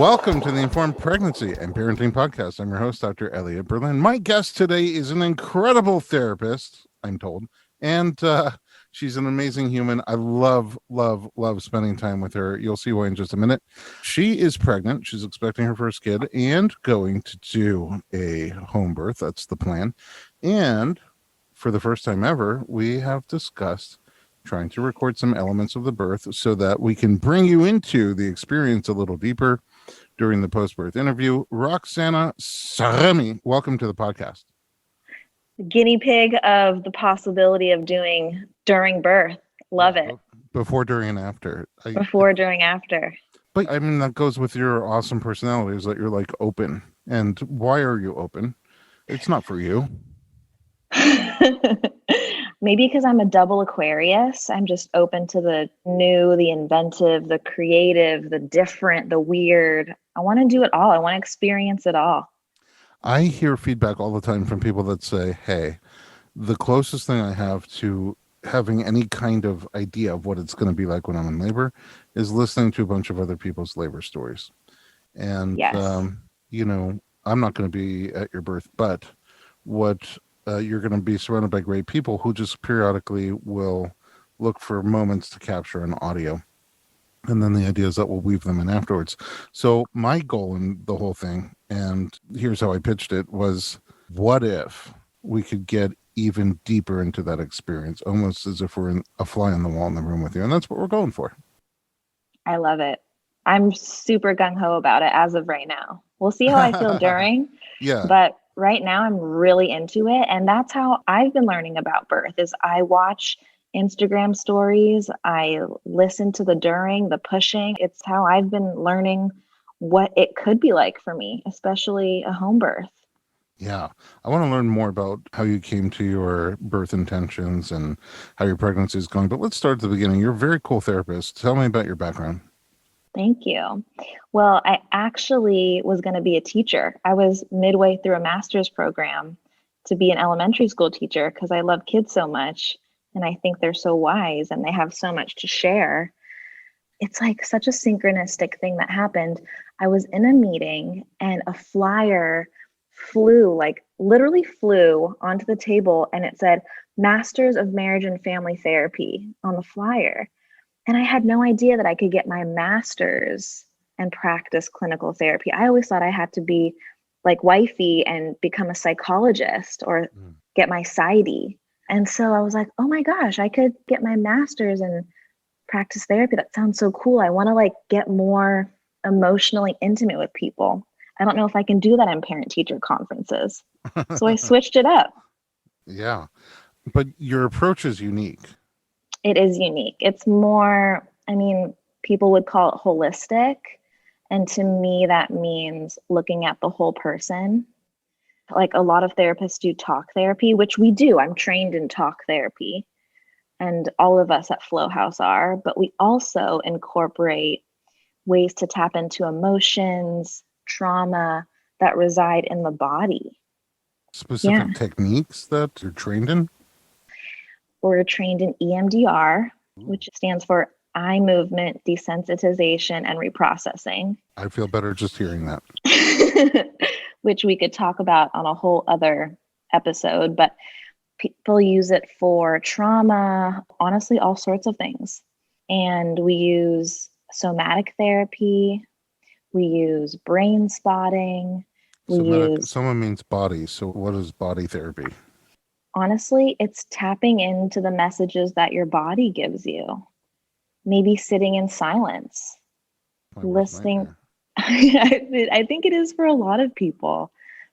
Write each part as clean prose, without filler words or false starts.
Welcome to the Informed Pregnancy and Parenting Podcast. I'm your host, Dr. Elliot Berlin. My guest today is an incredible therapist, I'm told, and she's an amazing human. I love spending time with her. You'll see why in just a minute. She is pregnant. She's expecting her first kid and going to do a home birth. That's the plan. And for the first time ever, we have discussed trying to record some elements of the birth so that we can bring you into the experience a little deeper during the post-birth interview. Roxanna Saremi, welcome to the podcast. Guinea pig of the possibility of doing during birth. Love it. Before, during, and after. Before, during, after. But I mean, that goes with your awesome personality, is that you're like open. And why are you open? It's not for you. Maybe because I'm a double Aquarius. I'm just open to the new, the inventive, the creative, the different, the weird. I want to do it all. I want to experience it all. I hear feedback all the time from people that say, hey, the closest thing I have to having any kind of idea of what it's going to be like when I'm in labor is listening to a bunch of other people's labor stories. And, yes. I'm not going to be at your birth, but what you're going to be surrounded by great people who just periodically will look for moments to capture an audio. And then the idea is that we'll weave them in afterwards. So my goal in the whole thing, and here's how I pitched it, was what if we could get even deeper into that experience, almost as if we're a fly on the wall in the room with you. And that's what we're going for. I love it. I'm super gung-ho about it as of right now. We'll see how I feel during. Yeah. But right now I'm really into it. And that's how I've been learning about birth is I watch Instagram stories. I listen to the during, the pushing. It's how I've been learning what it could be like for me, especially a home birth. Yeah. I want to learn more about how you came to your birth intentions and how your pregnancy is going. But let's start at the beginning. You're a very cool therapist. Tell me about your background. Thank you. Well, I actually was going to be a teacher. I was midway through a master's program to be an elementary school teacher because I love kids so much. And I think they're so wise and they have so much to share. It's like such a synchronistic thing that happened. I was in a meeting and a flyer literally flew onto the table and it said, Masters of Marriage and Family Therapy on the flyer. And I had no idea that I could get my master's and practice clinical therapy. I always thought I had to be like wifey and become a psychologist or get my PsyD. And so I was like, oh my gosh, I could get my master's and practice therapy. That sounds so cool. I want to get more emotionally intimate with people. I don't know if I can do that in parent-teacher conferences. So I switched it up. Yeah. But your approach is unique. It is unique. It's more, people would call it holistic. And to me, that means looking at the whole person. Like a lot of therapists do talk therapy, which we do. I'm trained in talk therapy. And all of us at Flow House are. But we also incorporate ways to tap into emotions, trauma that reside in the body. Specific techniques that you're trained in? We're trained in EMDR, which stands for eye movement desensitization and reprocessing. I feel better just hearing that. Which we could talk about on a whole other episode, but people use it for trauma, honestly, all sorts of things. And we use somatic therapy. We use brain spotting. Someone means body. So what is body therapy? Honestly, it's tapping into the messages that your body gives you. Maybe sitting in silence, listening. I think it is for a lot of people.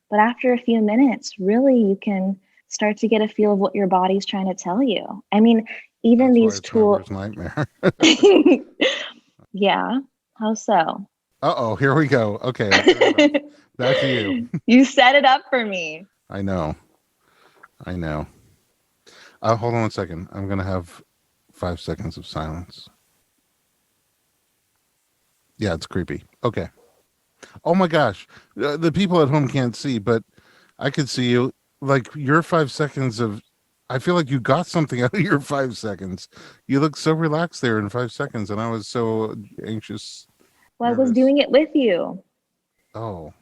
But after a few minutes, really, you can start to get a feel of what your body's trying to tell you. Even these tools. Nightmare. Yeah. How so? Uh-oh, here we go. Okay. Back to you. You set it up for me. I know. Hold on 1 second. I'm going to have 5 seconds of silence. Yeah, it's creepy. Okay. Oh my gosh. The people at home can't see, but I could see you. Like your 5 seconds of, I feel like you got something out of your 5 seconds. You looked so relaxed there in 5 seconds, and I was so anxious. Well, I was nervous. doing it with you. Oh,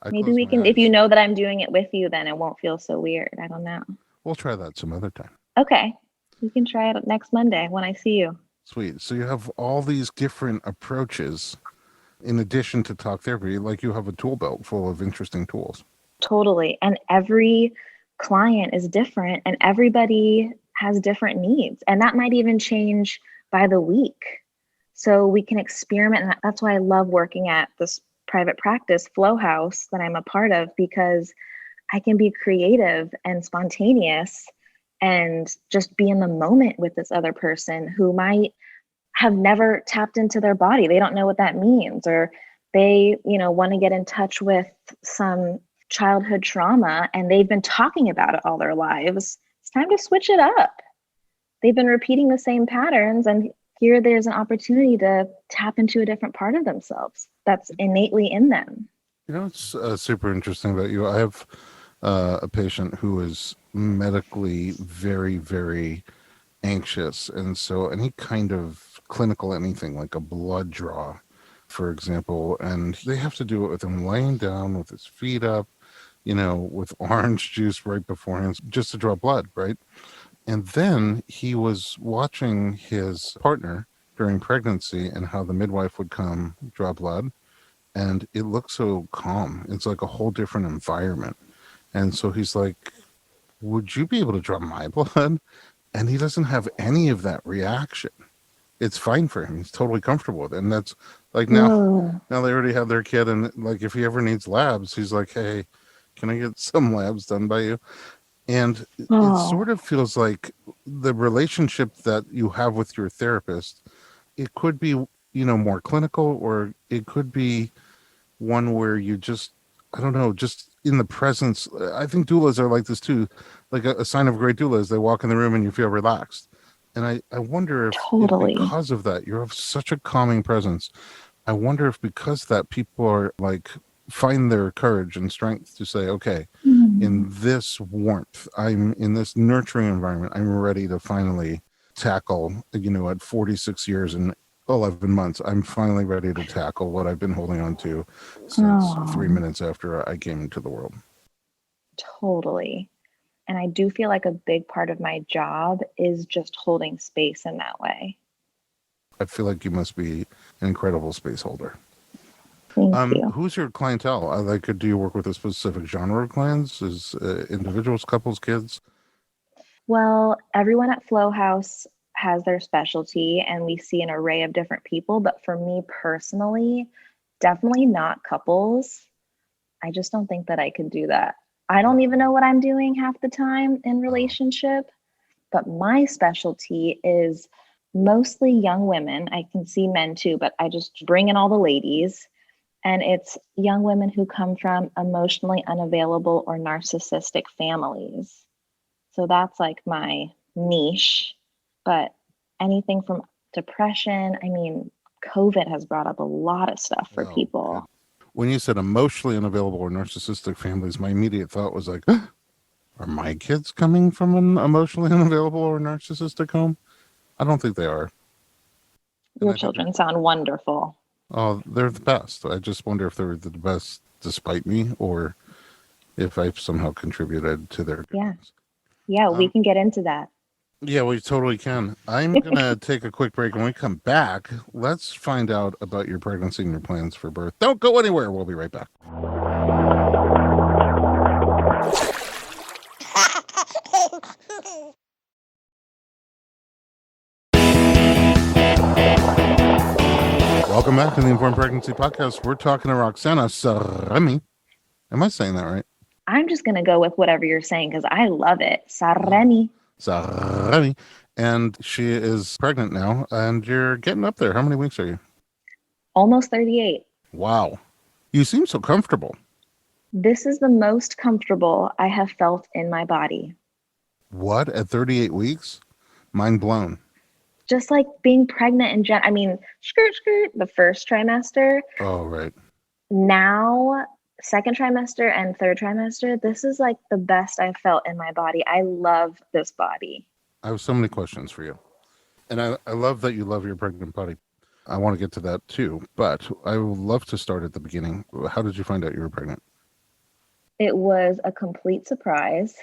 I Maybe closed we my can, if you eyes. know that I'm doing it with you, then it won't feel so weird. I don't know. We'll try that some other time. Okay. We can try it next Monday when I see you. Sweet. So you have all these different approaches in addition to talk therapy, like you have a tool belt full of interesting tools. Totally. And every client is different and everybody has different needs. And that might even change by the week. So we can experiment. And that's why I love working at this private practice, Flow House, that I'm a part of, because I can be creative and spontaneous and just be in the moment with this other person who might have never tapped into their body. They don't know what that means, or they, want to get in touch with some childhood trauma and they've been talking about it all their lives. It's time to switch it up. They've been repeating the same patterns, and here there's an opportunity to tap into a different part of themselves that's innately in them. It's super interesting about you. I have a patient who is medically very, very anxious. And so any kind of clinical anything like a blood draw, for example, and they have to do it with him laying down with his feet up, with orange juice right beforehand just to draw blood, right? And then he was watching his partner during pregnancy and how the midwife would come draw blood. And it looked so calm. It's like a whole different environment. And so he's like, would you be able to draw my blood? And he doesn't have any of that reaction. It's fine for him. He's totally comfortable with it. And that's like Whoa, now they already have their kid. And like, if he ever needs labs, he's like, hey, can I get some labs done by you? And it oh, sort of feels like the relationship that you have with your therapist, it could be, more clinical, or it could be one where you just, I don't know, just in the presence. I think doulas are like this too. Like a sign of a great doula is they walk in the room and you feel relaxed. And I wonder if totally. because of that, you have such a calming presence. I wonder if because of that, people are like, find their courage and strength to say, okay, Hmm. in this warmth, I'm in this nurturing environment, I'm ready to finally tackle, at 46 years and 11 months, I'm finally ready to tackle what I've been holding on to since 3 minutes after I came into the world. Totally. And I do feel like a big part of my job is just holding space in that way. I feel like you must be an incredible space holder. Thank you. Who's your clientele? Like, do you work with a specific genre of clients? Is individuals, couples, kids? Well, everyone at Flow House has their specialty, and we see an array of different people. But for me personally, definitely not couples. I just don't think that I could do that. I don't even know what I'm doing half the time in Oh, relationship. But my specialty is mostly young women. I can see men too, but I just bring in all the ladies. And it's young women who come from emotionally unavailable or narcissistic families. So that's like my niche. But anything from depression, I mean, COVID has brought up a lot of stuff for oh, good. people. When you said emotionally unavailable or narcissistic families, my immediate thought was like, are my kids coming from an emotionally unavailable or narcissistic home? I don't think they are. And Your I think, children sound wonderful. oh, they're the best. I just wonder if they're the best despite me, or if I've somehow contributed to their Yeah. goodness. Yeah, we Um, can get into that. yeah, we totally can. I'm going to take a quick break. When we come back, let's find out about your pregnancy and your plans for birth. Don't go anywhere. We'll be right back. Welcome back to the Informed Pregnancy Podcast. We're talking to Roxana Saremi. Am I saying that right? I'm just going to go with whatever you're saying because I love it. Oh, Saremi. Saremi. And she is pregnant now, and you're getting up there. How many weeks are you? Almost 38. Wow. You seem so comfortable. This is the most comfortable I have felt in my body. What? At 38 weeks? Mind blown. Just like being pregnant in I mean, skirt, skirt, the first trimester. Oh, right. Now, second trimester and third trimester, this is like the best I've felt in my body. I love this body. I have so many questions for you. And I love that you love your pregnant body. I want to get to that too, but I would love to start at the beginning. How did you find out you were pregnant? It was a complete surprise.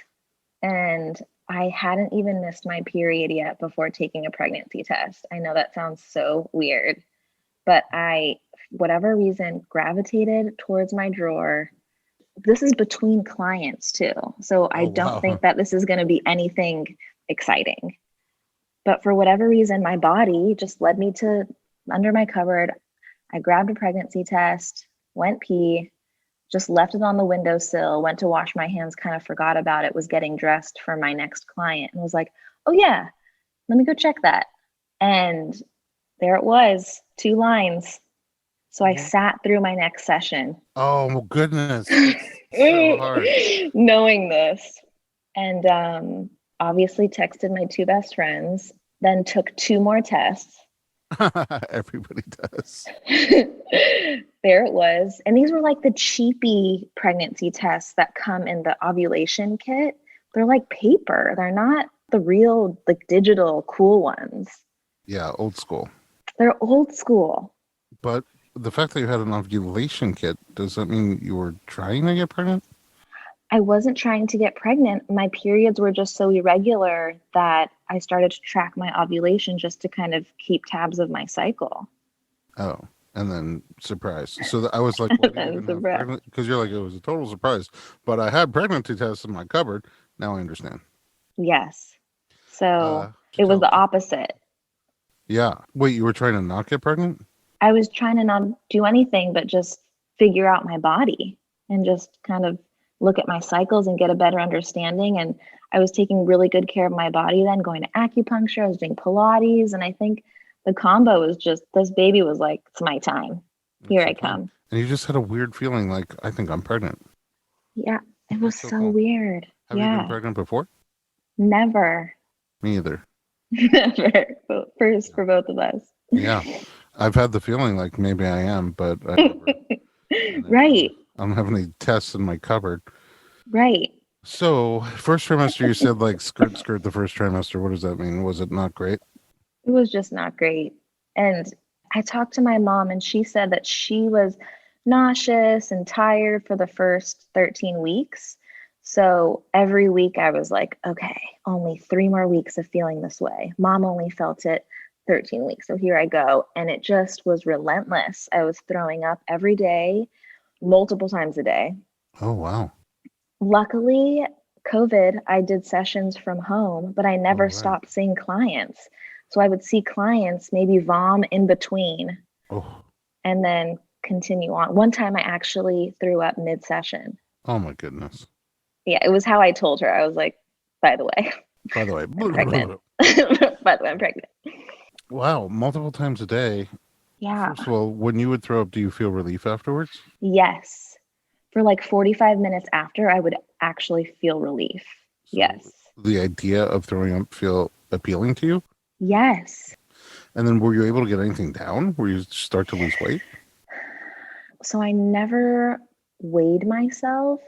And I hadn't even missed my period yet before taking a pregnancy test. I know that sounds so weird, but whatever reason, gravitated towards my drawer. This is between clients too. So I Oh, don't wow. think that this is going to be anything exciting. But for whatever reason, my body just led me to under my cupboard. I grabbed a pregnancy test, went pee, just left it on the windowsill, went to wash my hands, kind of forgot about it, was getting dressed for my next client, and was like, oh, yeah, let me go check that. And there it was, 2 lines. So I sat through my next session. Oh, my goodness. That's so hard. Knowing this. And obviously texted my 2 best friends, then took 2 more tests. Everybody does. There it was. And these were like the cheapy pregnancy tests that come in the ovulation kit. They're like paper. They're not the real, like digital cool ones. Yeah, old school. They're old school. But the fact that you had an ovulation kit, does that mean you were trying to get pregnant? I wasn't trying to get pregnant. My periods were just so irregular that I started to track my ovulation just to kind of keep tabs of my cycle. Oh, and then surprise. So I was like, why do you even have Surprise. pregnant? Because you're like, it was a total surprise. But I had pregnancy tests in my cupboard. Now I understand. Yes. So it was So, the opposite. yeah. Wait, you were trying to not get pregnant? I was trying to not do anything but just figure out my body and just kind of look at my cycles and get a better understanding. And I was taking really good care of my body then, going to acupuncture, I was doing Pilates. And I think the combo was just, this baby was like, it's my time. Here I come. And you just had a weird feeling like, I think I'm pregnant. Yeah, it was That's so so cool. weird. Have you been pregnant before? Never. Me either. Never. First for both of us. Yeah. I've had the feeling like maybe I am, but I never. Right. I don't have any tests in my cupboard. Right. So, first trimester, you said like skirt the first trimester. What does that mean? Was it not great? It was just not great. And I talked to my mom, and she said that she was nauseous and tired for the first 13 weeks. So every week I was like, okay, only 3 more weeks of feeling this way. Mom only felt it 13 weeks. So here I go. And it just was relentless. I was throwing up every day, multiple times a day. Oh, wow. Luckily, COVID, I did sessions from home, but I never stopped seeing clients. So I would see clients, maybe vom in between, and then continue on. One time I actually threw up mid-session. Oh, my goodness. Yeah, it was how I told her. I was like, by the way, I'm pregnant. By the way, I'm pregnant. Wow, multiple times a day. Yeah. First of all, when you would throw up, do you feel relief afterwards? Yes. For like 45 minutes after, I would actually feel relief. So yes. The idea of throwing up feel appealing to you? Yes. And then were you able to get anything down? Were you start to lose weight? So I never weighed myself,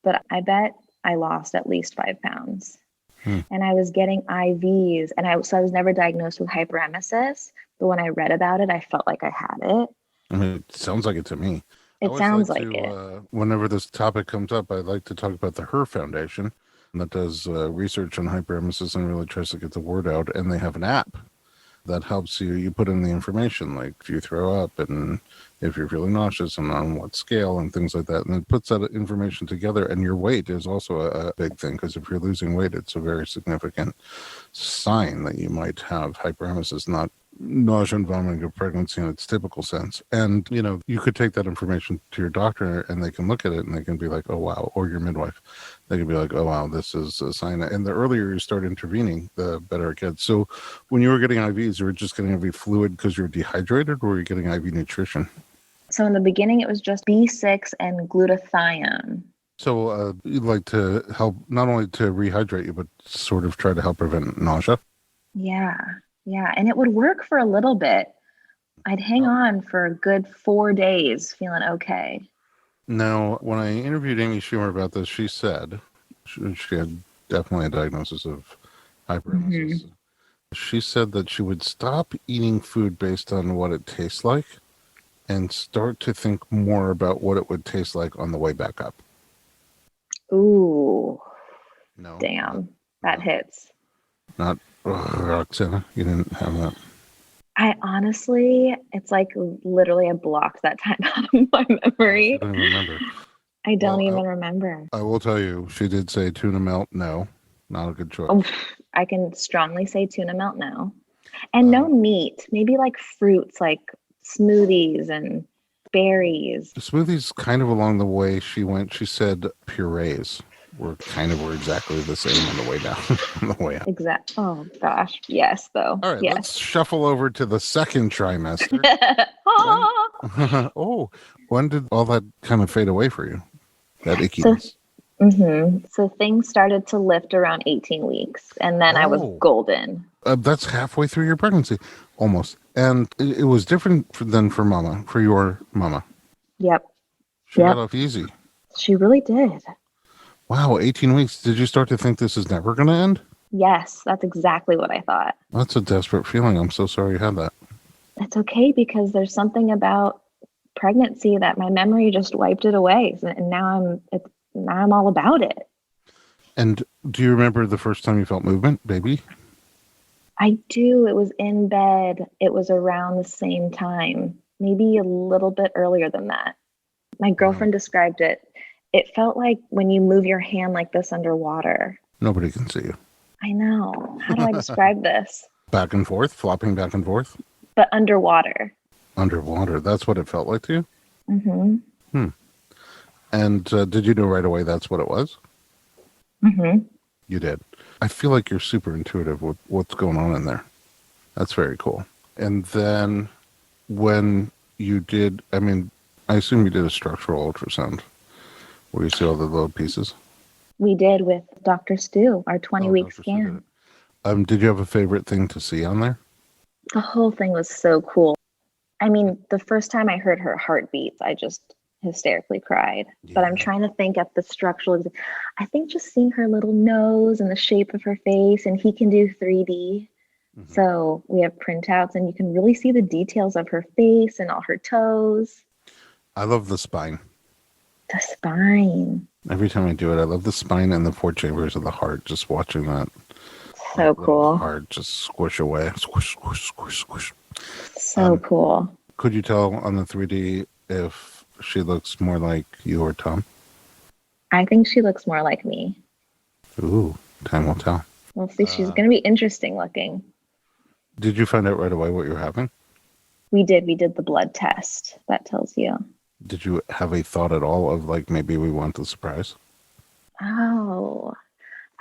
but I bet I lost at least 5 pounds. And I was getting IVs, and I was never diagnosed with hyperemesis, but when I read about it, I felt like I had it. I mean, it sounds like it to me. It sounds like it. Whenever this topic comes up, I like to talk about the HER Foundation that does research on hyperemesis and really tries to get the word out. And they have an app that helps you. You put in the information, like if you throw up and if you're feeling nauseous and on what scale and things like that. And it puts that information together. And your weight is also a big thing, because if you're losing weight, it's a very significant sign that you might have hyperemesis, not nausea and vomiting of pregnancy in its typical sense. And, you know, you could take that information to your doctor and they can look at it and they can be like, oh, wow. Or your midwife. They can be like, oh, wow, this is a sign. And the earlier you start intervening, the better it gets. So when you were getting IVs, you were just getting IV fluid because you were dehydrated, or were you getting IV nutrition? So in the beginning, it was just B6 and glutathione. So you'd like to help not only to rehydrate you, but sort of try to help prevent nausea? Yeah. Yeah. And it would work for a little bit. I'd hang on for a good 4 days feeling okay. Now, when I interviewed Amy Schumer about this, she said she had definitely a diagnosis of hyperemesis. She said that she would stop eating food based on what it tastes like and start to think more about what it would taste like on the way back up. Ooh, No, damn, that no, hits. not Roxana. You didn't have that. I honestly, it's like literally I blocked that time out of my Oh, she memory. don't even remember. I don't Well, even remember. I will tell you, she did say tuna melt. No, not a good choice. Oh, I can strongly say tuna melt now. And no Um, meat, maybe like fruits, like smoothies and berries. smoothies kind of along the way she went. She said purees were exactly the same on the way down, on the way up. Exact. Oh gosh, yes, though. All right, Yes. let's shuffle over to the second trimester. When Ah! oh, when did all that kind of fade away for you? That So, ickiness. so things started to lift around 18 weeks, and then I was Oh, golden. that's halfway through your pregnancy, almost. And it was different than for mama, for your mama. Yep, She got yep. off easy. She really did. Wow, 18 weeks. Did you start to think this is never going to end? Yes, that's exactly what I thought. That's a desperate feeling. I'm so sorry you had that. It's okay because there's something about pregnancy that my memory just wiped it away, and now I'm all about it. And do you remember the first time you felt movement, baby? I do. It was in bed. It was around the same time, maybe a little bit earlier than that. My Wow. girlfriend described it. It felt like when you move your hand like this underwater. Nobody can see you. I know. How do I describe this? Back and forth, flopping back and forth, But underwater. underwater. That's what it felt like to you? Mm-hmm. Hmm. And did you know right away that's what it was? Mm-hmm. You did. I feel like you're super intuitive with what's going on in there. That's very cool. And then when you did, I mean, I assume you did a structural ultrasound where you see all the little pieces. We did with Dr. Stu, our 20-week Dr. Sue did scan. it. Did you have a favorite thing to see on there? The whole thing was so cool. I mean, the first time I heard her heartbeats, I just hysterically cried. But I'm Yeah. trying to think at the structural. I think just seeing her little nose and the shape of her face, and he can do 3D. Mm-hmm. So we have printouts, and you can really see the details of her face and all her toes. I love the spine. The spine. Every time I do it, I love the spine and the four chambers of the heart. Just watching that So little cool. heart just squish away. Squish, squish, squish, squish. So cool. Could you tell on the 3D if she looks more like you or Tom? I think she looks more like me. Ooh, time will tell. We'll see. She's going to be interesting looking. Did you find out right away what you're having? We did. We did the blood test. That tells you. Did you have a thought at all of like maybe we want the surprise? Oh,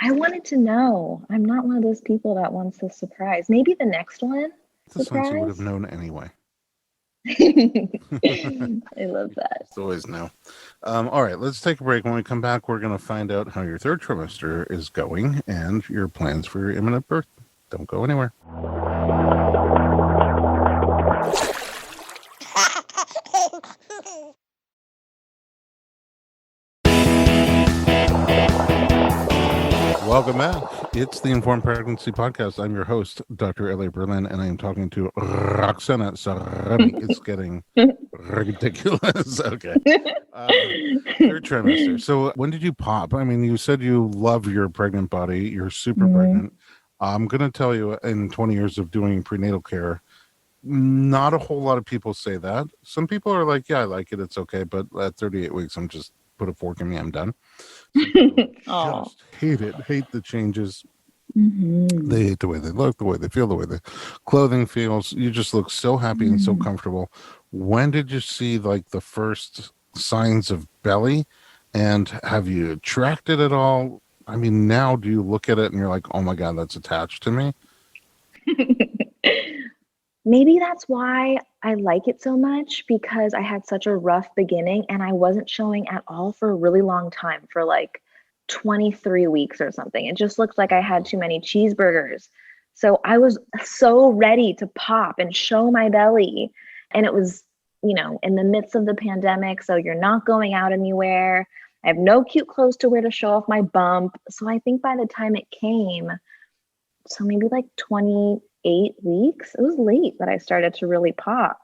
I wanted to know. I'm not one of those people that wants the surprise. Maybe the next one. The sense you would have Surprise. known anyway. I love that. It's always no. All right, let's take a break. When we come back, we're going to find out how your third trimester is going and your plans for your imminent birth. Don't go anywhere. Welcome back. It's the Informed Pregnancy Podcast. I'm your host, Dr. Elliot Berlin, and I am talking to Roxana Saremi. It's getting ridiculous. Okay. Third trimester. So when did you pop? I mean, you said you love your pregnant body. You're super pregnant. I'm going to tell you, in 20 years of doing prenatal care, not a whole lot of people say that. Some people are like, yeah, I like it. It's okay. But at 38 weeks, I'm just put a fork in me. I'm done. Just hate the changes. They hate the way they look, the way they feel, the way the clothing feels. You just look so happy and so comfortable. When did you see like the first signs of belly, and have you tracked it at all? I mean, now do you look at it and you're like, oh my God, that's attached to me? Maybe that's why I like it so much, because I had such a rough beginning and I wasn't showing at all for a really long time, for like 23 weeks or something. It just looked like I had too many cheeseburgers. So I was so ready to pop and show my belly. And it was, in the midst of the pandemic. So you're not going out anywhere. I have no cute clothes to wear to show off my bump. So I think by the time it came, so maybe like 20, 8 weeks. It was late that I started to really pop.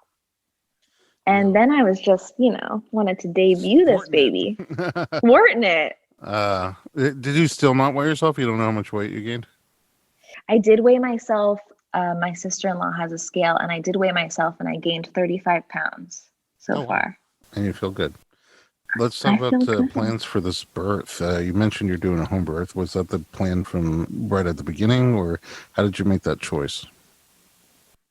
And Really? then I was just, wanted to debut this Sporting baby, it. sporting it. Did you still not weigh yourself? You don't know how much weight you gained? I did weigh myself. My sister-in-law has a scale, and I did weigh myself, and I gained 35 pounds so Oh, wow. far. And you feel good. Let's talk I about feel good. plans for this birth. You mentioned you're doing a home birth. Was that the plan from right at the beginning, or how did you make that choice?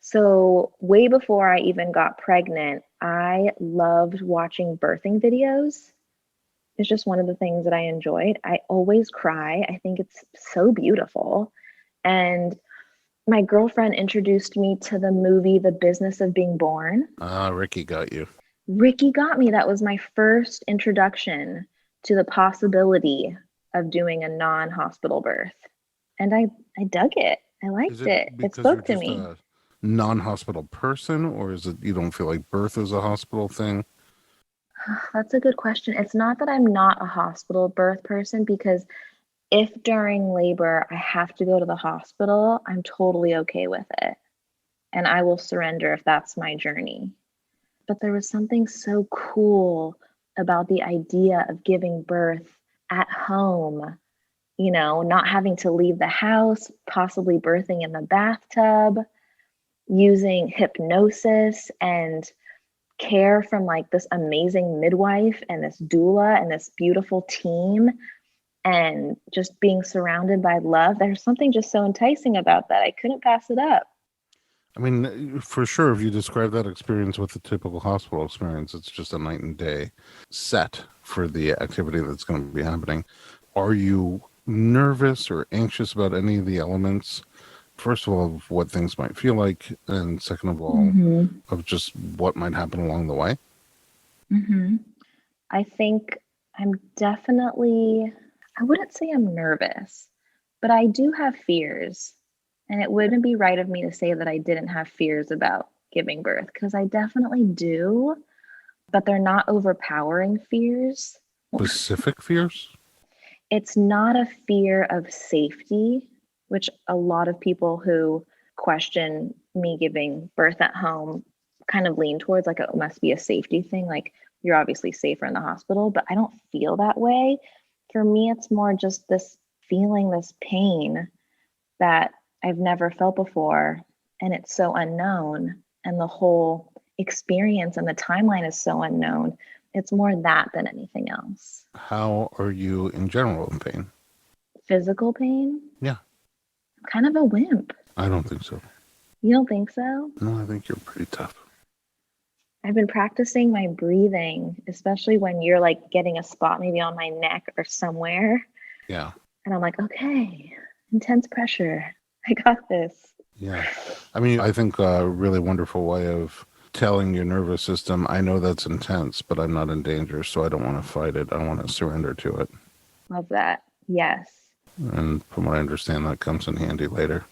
So, way before I even got pregnant, I loved watching birthing videos. It's just one of the things that I enjoyed. I always cry. I think it's so beautiful. And my girlfriend introduced me to the movie The Business of Being Born. Ricky got you. Ricky got me. That was my first introduction to the possibility of doing a non-hospital birth. And I dug it. I Is liked it it. It because you're spoke to just me. a non-hospital person, or is it you don't feel like birth is a hospital thing? That's a good question. It's not that I'm not a hospital birth person, because if during labor I have to go to the hospital, I'm totally okay with it. And I will surrender if that's my journey. But there was something so cool about the idea of giving birth at home, not having to leave the house, possibly birthing in the bathtub, using hypnosis and care from like this amazing midwife and this doula and this beautiful team, and just being surrounded by love. There's something just so enticing about that. I couldn't pass it up. I mean, for sure, if you describe that experience with the typical hospital experience, it's just a night and day set for the activity that's going to be happening. Are you nervous or anxious about any of the elements? First of all, of what things might feel like, and second of all, Mm-hmm. of just what might happen along the way. Mm-hmm. I think I'm definitely, I wouldn't say I'm nervous, but I do have fears. And it wouldn't be right of me to say that I didn't have fears about giving birth, because I definitely do, but they're not overpowering fears. Specific fears? It's not a fear of safety, which a lot of people who question me giving birth at home kind of lean towards, like it must be a safety thing. Like, you're obviously safer in the hospital, but I don't feel that way. For me, it's more just this feeling, this pain that I've never felt before. And it's so unknown. And the whole experience and the timeline is so unknown. It's more that than anything else. How are you in general in pain? Physical pain? Yeah, Kind of a wimp. I don't think so. You don't think so? No, I think you're pretty tough. I've been practicing my breathing, especially when you're like getting a spot maybe on my neck or somewhere. Yeah. And I'm like, okay, intense pressure. I got this. Yeah. I mean, I think a really wonderful way of telling your nervous system, I know that's intense, but I'm not in danger, so I don't want to fight it. I want to surrender to it. Love that. Yes. And from what I understand, that comes in handy later.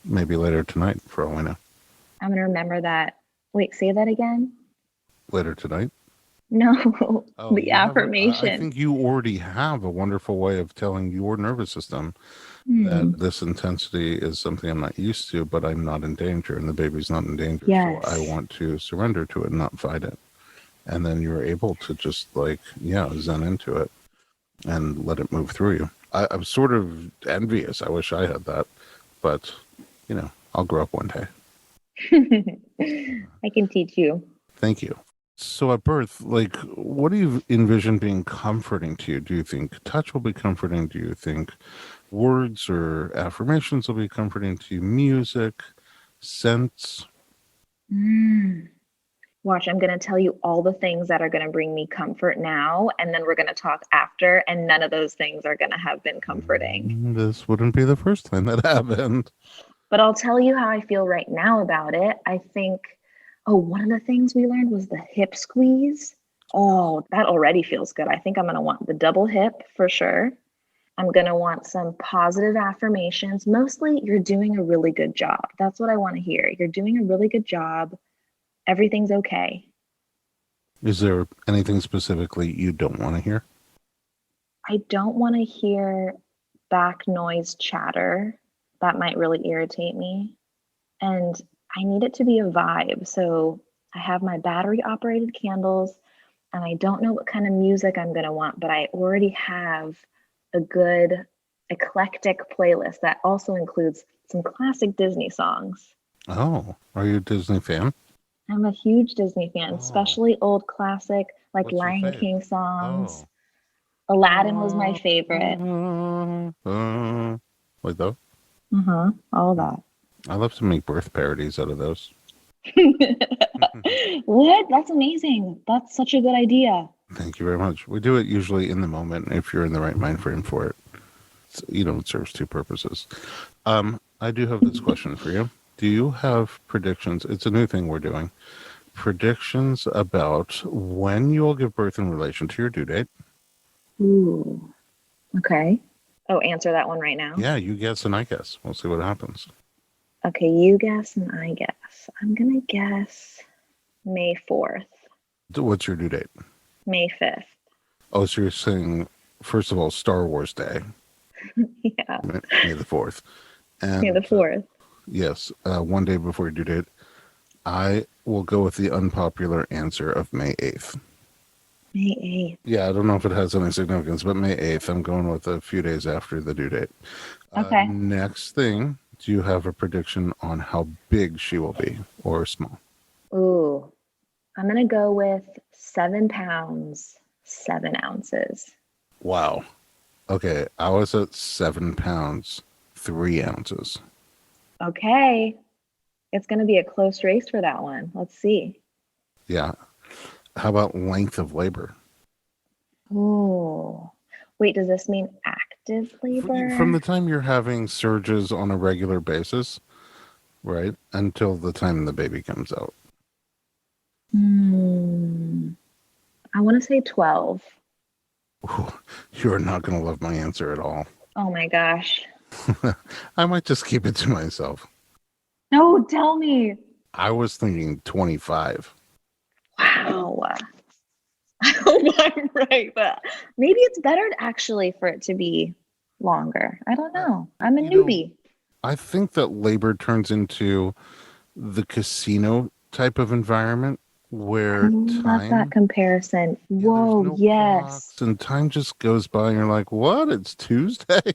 Maybe later tonight, for all I know. I'm going to remember that. Wait, say that again. Later tonight? No, Oh, the you have I affirmation. think you already have a wonderful way of telling your nervous system Hmm. that this intensity is something I'm not used to, but I'm not in danger, and the baby's not in danger. So I Yes. want to surrender to it and not fight it. And then you're able to just like, yeah, zen into it and let it move through you. I'm sort of envious. I wish I had that, but I'll grow up one day. I can teach you. Thank you. So at birth, like, what do you envision being comforting to you? Do you think touch will be comforting? Do you think words or affirmations will be comforting to you? Music, scents? Mm. Watch, I'm going to tell you all the things that are going to bring me comfort now, and then we're going to talk after, and none of those things are going to have been comforting. This wouldn't be the first time that happened. But I'll tell you how I feel right now about it. I think, oh, one of the things we learned was the hip squeeze. Oh, that already feels good. I think I'm going to want the double hip for sure. I'm going to want some positive affirmations. Mostly, you're doing a really good job. That's what I want to hear. You're doing a really good job. Everything's okay. Is there anything specifically you don't want to hear? I don't want to hear back noise chatter. That might really irritate me. and I need it to be a vibe. So I have my battery operated candles, and I don't know what kind of music I'm going to want, but I already have a good eclectic playlist that also includes some classic Disney songs. Oh, are you a Disney fan? I'm a huge Disney fan, Oh, especially old classic like what's your Lion fave? King songs. Oh. Aladdin was my favorite. Like that? All Hmm. that. I love to make birth parodies out of those. What? That's amazing. That's such a good idea. Thank you very much. We do it usually in the moment if you're in the right mind frame for it. It serves two purposes. I do have this question for you. Do you have predictions? It's a new thing we're doing. Predictions about when you will give birth in relation to your due date. Ooh. Okay. Oh, answer that one right now. Yeah, you guess and I guess. We'll see what happens. Okay, you guess and I guess. I'm gonna guess May 4th, What's your due date? May 5th. Oh, so you're saying, first of all, Star Wars Day, Yeah, May the 4th. May the And 4th. yes, one day before your due date, I will go with the unpopular answer of May 8th. May 8th. Yeah, I don't know if it has any significance, but May 8th, I'm going with a few days after the due date. Okay. Next thing, do you have a prediction on how big she will be or small? Ooh, I'm gonna go with 7 pounds, 7 ounces. Wow. Okay, I was at 7 pounds, 3 ounces. Okay. It's gonna be a close race for that one. Let's see. Yeah. How about length of labor? Ooh. Wait, does this mean active From the labor? time you're having surges on a regular basis, right, until the time the baby comes out. Hmm. I want to say 12. Ooh, you're not going to love my answer at all. Oh my gosh. I might just keep it to myself. No, tell me. I was thinking 25. Wow. I hope I'm right, but maybe it's better actually for it to be longer. I don't I, know. I'm a you know, newbie. I think that labor turns into the casino type of environment I where love that time, comparison. yeah, there's Whoa, no yes. clocks and time just goes by and you're like, what? It's Tuesday?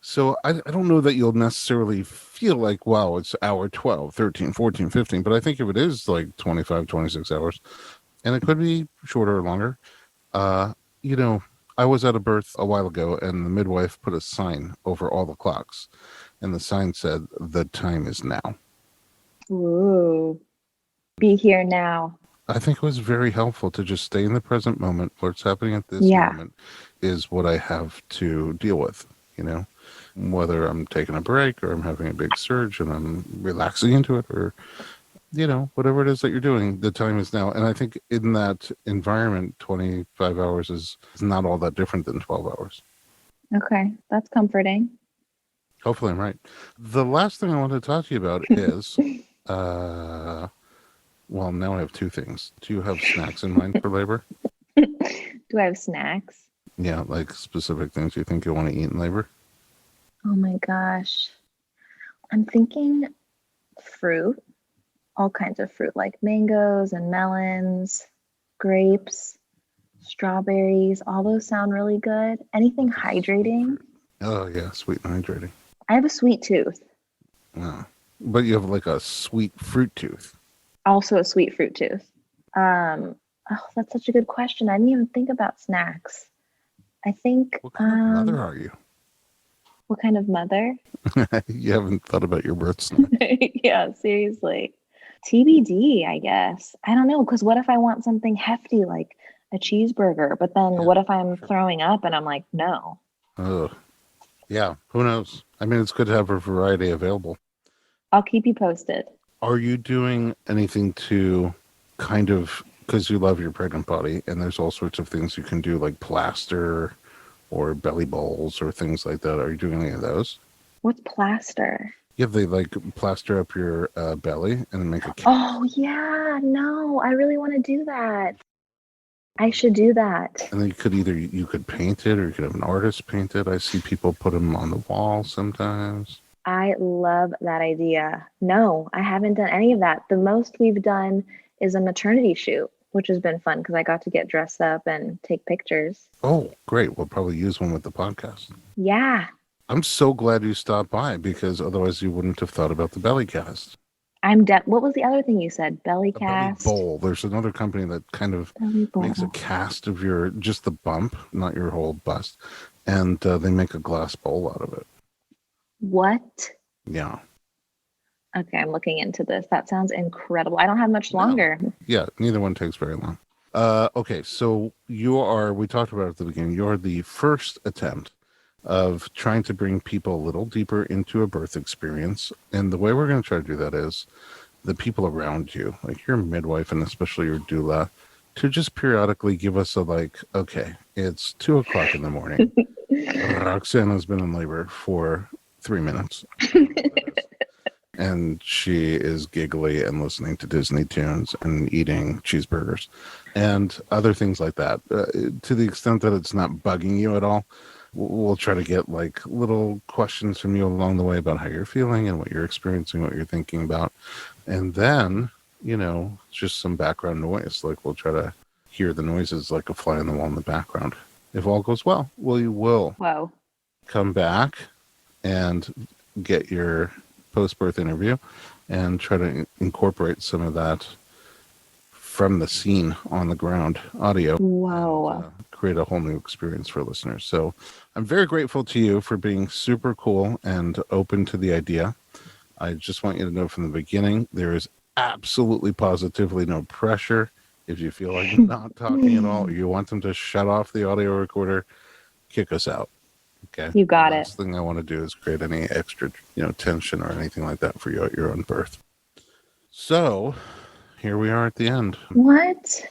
So I don't know that you'll necessarily feel like, wow, it's hour 12, 13, 14, 15. But I think if it is like 25, 26 hours, and it could be shorter or longer, uh, you know, I was at a birth a while ago and the midwife put a sign over all the clocks. And the sign said, the time is now. Ooh, be here now. I think it was very helpful to just stay in the present moment. What's happening at this Yeah. moment is what I have to deal with, you know, whether I'm taking a break or I'm having a big surge and I'm relaxing into it or, whatever it is that you're doing, the time is now. And I think in that environment, 25 hours is not all that different than 12 hours. Okay, that's comforting. Hopefully I'm right. The last thing I want to talk to you about is, uh, well, now I have two things. Do you have snacks in mind for labor? Do I have snacks? Yeah, like specific things you think you want to eat in labor? Oh my gosh. I'm thinking fruit, all kinds of fruit, like mangoes and melons, grapes, strawberries. All those sound really good. Anything Like a sweet hydrating? fruit. Oh, yeah, sweet and hydrating. I have a sweet tooth, Yeah. But you have like a sweet fruit tooth. also a sweet fruit tooth. Oh, that's such a good question. I didn't even think about snacks. I think, What kind of mother are you? what kind of mother? You haven't thought about your birth snack. Yeah, seriously. TBD, I guess. I don't know, because what if I want something hefty like a cheeseburger, but then Yeah, what if I'm sure. throwing up and I'm like, no. Oh, yeah, who knows? I mean, it's good to have a variety available. I'll keep you posted. Are you doing anything to kind of, because you love your pregnant body, and there's all sorts of things you can do, like plaster or belly balls or things like that. Are you doing any of those? What's plaster? Yeah, they like plaster up your belly and make a Oh, cast. yeah, no, I really want to do that. I should do that. And then you could paint it or you could have an artist paint it. I see people put them on the wall sometimes. I love that idea. No, I haven't done any of that. The most we've done is a maternity shoot, which has been fun because I got to get dressed up and take pictures. Oh, great. We'll probably use one with the podcast. Yeah. I'm so glad you stopped by because otherwise you wouldn't have thought about the belly cast. What was the other thing you said? Belly A belly cast? bowl. There's another company that kind of Belly bowl. makes a cast of just the bump, not your whole bust. And they make a glass bowl out of it. What? Yeah. Okay, I'm looking into this. That sounds incredible. I don't have much longer. Yeah, neither one takes very long. Okay, so we talked about it at the beginning, you're the first attempt of trying to bring people a little deeper into a birth experience. And the way we're going to try to do that is the people around you, like your midwife and especially your doula, to just periodically give us okay, it's 2:00 in the morning. Roxana's been in labor for 3 minutes. And she is giggly and listening to Disney tunes and eating cheeseburgers and other things like that. To the extent that it's not bugging you at all, we'll try to get little questions from you along the way about how you're feeling and what you're experiencing, what you're thinking about. And then, just some background noise. We'll try to hear the noises like a fly on the wall in the background. If all goes well, we will come back and get your post-birth interview and try to incorporate some of that from the scene on the ground audio. Wow. And, create a whole new experience for listeners. So I'm very grateful to you for being super cool and open to the idea. I just want you to know from the beginning, there is absolutely positively no pressure. If you feel like not talking at all, or you want them to shut off the audio recorder, kick us out. Okay. You got it. Last thing I want to do is create any extra, tension or anything like that for you at your own birth. So here we are at the end. What?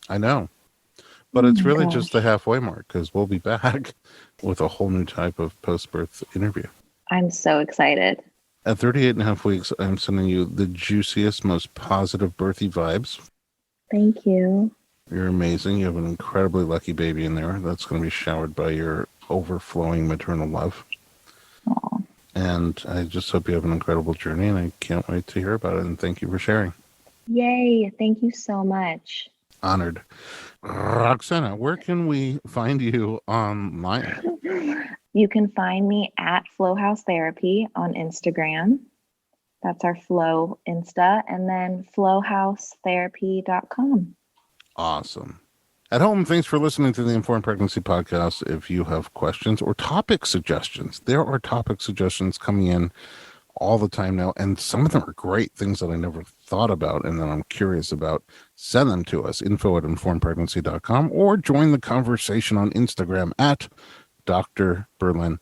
I know. But it's really just the halfway mark because we'll be back with a whole new type of post-birth interview. I'm so excited. At 38.5 weeks, I'm sending you the juiciest, most positive birthy vibes. Thank you. You're amazing. You have an incredibly lucky baby in there that's going to be showered by your overflowing maternal love. Aww. And I just hope you have an incredible journey, and I can't wait to hear about it. And thank you for sharing. Yay. Thank you so much. Honored. Roxana, where can we find you online? You can find me at Flowhouse Therapy on Instagram. That's our Flow Insta. And then flowhousetherapy.com. Awesome. At home, thanks for listening to the Informed Pregnancy Podcast. If you have questions or topic suggestions, there are topic suggestions coming in all the time now, and some of them are great things that I never thought about and that I'm curious about. Send them to us, info@informedpregnancy.com, or join the conversation on Instagram at Dr. Berlin.